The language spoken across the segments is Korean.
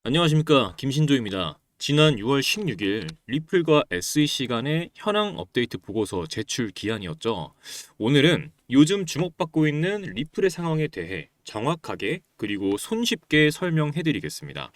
안녕하십니까, 김신조입니다. 지난 6월 16일 리플과 SEC 간의 현황 업데이트 보고서 제출 기한이었죠. 오늘은 요즘 주목받고 있는 리플의 상황에 대해 정확하게 그리고 손쉽게 설명해 드리겠습니다.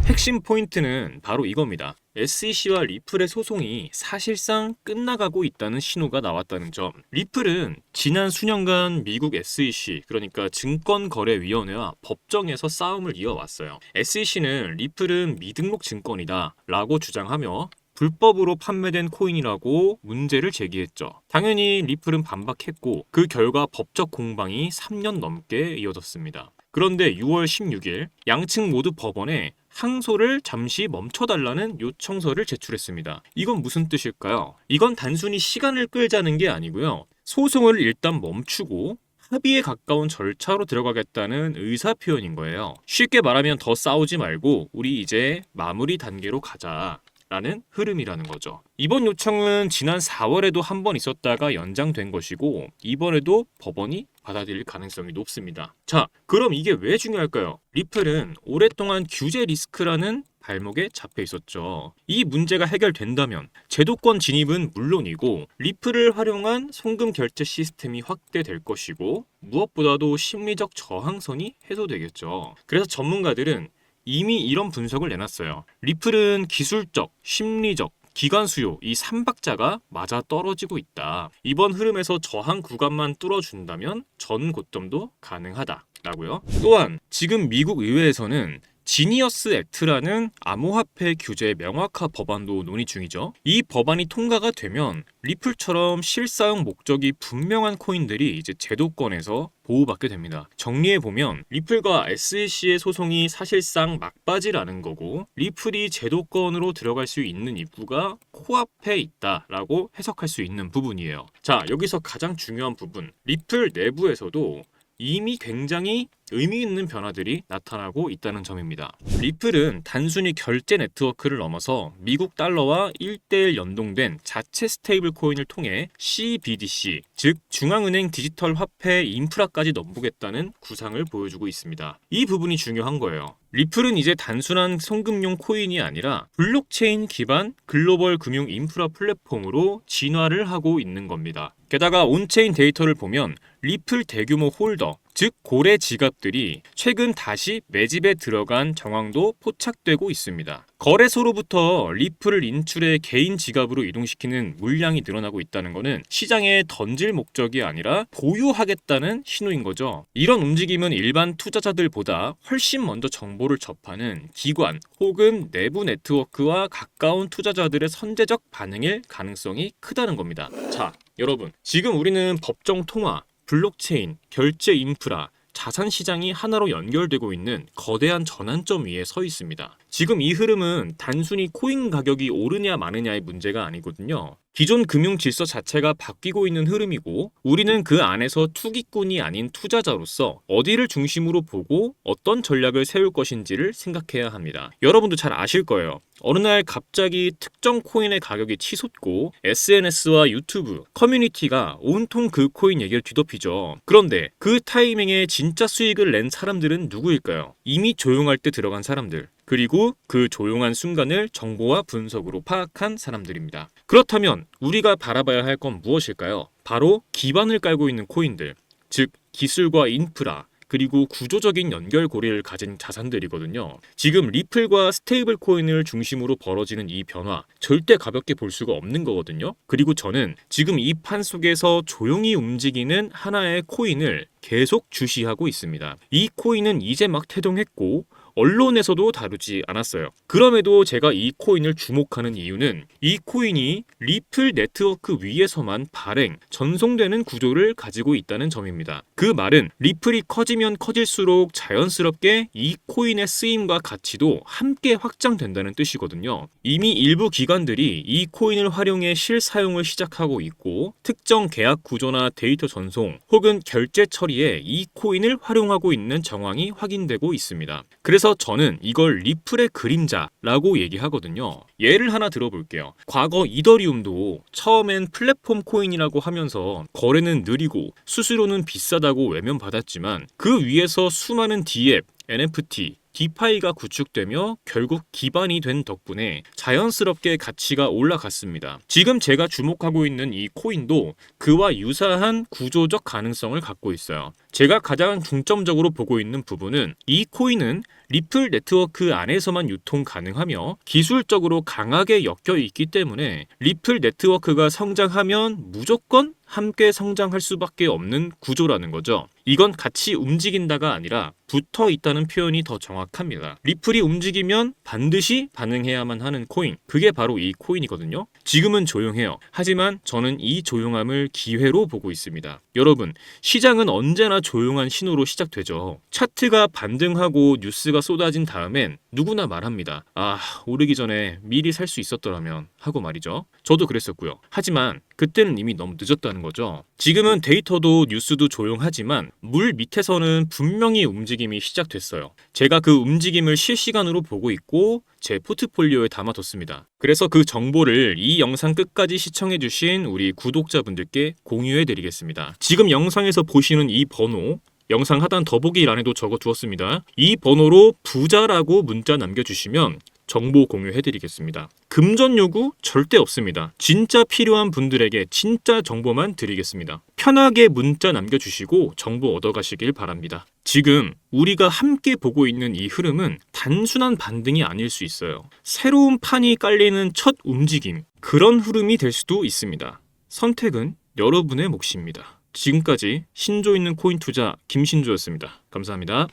핵심 포인트는 바로 이겁니다. SEC와 리플의 소송이 사실상 끝나가고 있다는 신호가 나왔다는 점. 리플은 지난 수년간 미국 SEC, 그러니까 증권거래위원회와 법정에서 싸움을 이어왔어요. SEC는 리플은 미등록 증권이다 라고 주장하며 불법으로 판매된 코인이라고 문제를 제기했죠. 당연히 리플은 반박했고 그 결과 법적 공방이 3년 넘게 이어졌습니다. 그런데 6월 16일 양측 모두 법원에 항소를 잠시 멈춰달라는 요청서를 제출했습니다. 이건 무슨 뜻일까요? 이건 단순히 시간을 끌자는 게 아니고요. 소송을 일단 멈추고 합의에 가까운 절차로 들어가겠다는 의사 표현인 거예요. 쉽게 말하면 더 싸우지 말고 우리 이제 마무리 단계로 가자 라는 흐름이라는 거죠. 이번 요청은 지난 4월에도 한 번 있었다가 연장된 것이고 이번에도 법원이 받아들일 가능성이 높습니다. 자, 그럼 이게 왜 중요할까요? 리플은 오랫동안 규제 리스크라는 발목에 잡혀 있었죠. 이 문제가 해결된다면 제도권 진입은 물론이고 리플을 활용한 송금 결제 시스템이 확대될 것이고 무엇보다도 심리적 저항선이 해소되겠죠. 그래서 전문가들은 이미 이런 분석을 내놨어요. 리플은 기술적, 심리적, 기관 수요 이 3박자가 맞아 떨어지고 있다. 이번 흐름에서 저항 구간만 뚫어준다면 전 고점도 가능하다라고요. 또한 지금 미국 의회에서는 지니어스 액트라는 암호화폐 규제 명확화 법안도 논의 중이죠. 이 법안이 통과가 되면 리플처럼 실사용 목적이 분명한 코인들이 이제 제도권에서 보호받게 됩니다. 정리해보면 리플과 SEC의 소송이 사실상 막바지라는 거고 리플이 제도권으로 들어갈 수 있는 입구가 코앞에 있다라고 해석할 수 있는 부분이에요. 자, 여기서 가장 중요한 부분, 리플 내부에서도 이미 굉장히 의미 있는 변화들이 나타나고 있다는 점입니다. 리플은 단순히 결제 네트워크를 넘어서 미국 달러와 1대1 연동된 자체 스테이블 코인을 통해 CBDC, 즉 중앙은행 디지털 화폐 인프라까지 넘보겠다는 구상을 보여주고 있습니다. 이 부분이 중요한 거예요. 리플은 이제 단순한 송금용 코인이 아니라 블록체인 기반 글로벌 금융 인프라 플랫폼으로 진화를 하고 있는 겁니다. 게다가 온체인 데이터를 보면 리플 대규모 홀더, 즉 고래 지갑들이 최근 다시 매집에 들어간 정황도 포착되고 있습니다. 거래소로부터 리플을 인출해 개인 지갑으로 이동시키는 물량이 늘어나고 있다는 것은 시장에 던질 목적이 아니라 보유하겠다는 신호인 거죠. 이런 움직임은 일반 투자자들보다 훨씬 먼저 정보를 접하는 기관 혹은 내부 네트워크와 가까운 투자자들의 선제적 반응일 가능성이 크다는 겁니다. 자, 여러분, 지금 우리는 법정 통화, 블록체인, 결제 인프라, 자산 시장이 하나로 연결되고 있는 거대한 전환점 위에 서 있습니다. 지금 이 흐름은 단순히 코인 가격이 오르냐 마느냐의 문제가 아니거든요. 기존 금융 질서 자체가 바뀌고 있는 흐름이고 우리는 그 안에서 투기꾼이 아닌 투자자로서 어디를 중심으로 보고 어떤 전략을 세울 것인지를 생각해야 합니다. 여러분도 잘 아실 거예요. 어느 날 갑자기 특정 코인의 가격이 치솟고 SNS와 유튜브, 커뮤니티가 온통 그 코인 얘기를 뒤덮이죠. 그런데 그 타이밍에 진짜 수익을 낸 사람들은 누구일까요? 이미 조용할 때 들어간 사람들. 그리고 그 조용한 순간을 정보와 분석으로 파악한 사람들입니다. 그렇다면 우리가 바라봐야 할 건 무엇일까요? 바로 기반을 깔고 있는 코인들, 즉 기술과 인프라, 그리고 구조적인 연결고리를 가진 자산들이거든요. 지금 리플과 스테이블 코인을 중심으로 벌어지는 이 변화 절대 가볍게 볼 수가 없는 거거든요. 그리고 저는 지금 이 판 속에서 조용히 움직이는 하나의 코인을 계속 주시하고 있습니다. 이 코인은 이제 막 태동했고 언론에서도 다루지 않았어요. 그럼에도 제가 이 코인을 주목하는 이유는 이 코인이 리플 네트워크 위에서만 발행, 전송되는 구조를 가지고 있다는 점입니다. 그 말은 리플이 커지면 커질수록 자연스럽게 이 코인의 쓰임과 가치도 함께 확장된다는 뜻이거든요. 이미 일부 기관들이 이 코인을 활용해 실사용을 시작하고 있고 특정 계약 구조나 데이터 전송 혹은 결제 처리에 이 코인을 활용하고 있는 정황이 확인되고 있습니다. 그래서 그래서 저는 이걸 리플의 그림자라고 얘기하거든요. 예를 하나 들어볼게요. 과거 이더리움도 처음엔 플랫폼 코인이라고 하면서 거래는 느리고 수수료는 비싸다고 외면받았지만 그 위에서 수많은 D앱, NFT, 디파이가 구축되며 결국 기반이 된 덕분에 자연스럽게 가치가 올라갔습니다. 지금 제가 주목하고 있는 이 코인도 그와 유사한 구조적 가능성을 갖고 있어요. 제가 가장 중점적으로 보고 있는 부분은 이 코인은 리플 네트워크 안에서만 유통 가능하며 기술적으로 강하게 엮여 있기 때문에 리플 네트워크가 성장하면 무조건 함께 성장할 수밖에 없는 구조라는 거죠. 이건 같이 움직인다가 아니라 붙어 있다는 표현이 더 정확합니다. 리플이 움직이면 반드시 반응해야만 하는 코인. 그게 바로 이 코인이거든요. 지금은 조용해요. 하지만 저는 이 조용함을 기회로 보고 있습니다. 여러분, 시장은 언제나 조용한 신호로 시작되죠. 차트가 반등하고 뉴스가 쏟아진 다음엔 누구나 말합니다. 아, 오르기 전에 미리 살 수 있었더라면 하고 말이죠. 저도 그랬었고요. 하지만 그때는 이미 너무 늦었다는 거죠. 지금은 데이터도 뉴스도 조용하지만 물 밑에서는 분명히 움직임이 시작됐어요. 제가 그 움직임을 실시간으로 보고 있고 제 포트폴리오에 담아뒀습니다. 그래서 그 정보를 이 영상 끝까지 시청해주신 우리 구독자분들께 공유해드리겠습니다. 지금 영상에서 보시는 이 번호, 영상 하단 더보기란에도 적어두었습니다. 이 번호로 부자라고 문자 남겨주시면 정보 공유해드리겠습니다. 금전 요구 절대 없습니다. 진짜 필요한 분들에게 진짜 정보만 드리겠습니다. 편하게 문자 남겨주시고 정보 얻어가시길 바랍니다. 지금 우리가 함께 보고 있는 이 흐름은 단순한 반등이 아닐 수 있어요. 새로운 판이 깔리는 첫 움직임, 그런 흐름이 될 수도 있습니다. 선택은 여러분의 몫입니다. 지금까지 신조 있는 코인 투자 김신조였습니다. 감사합니다.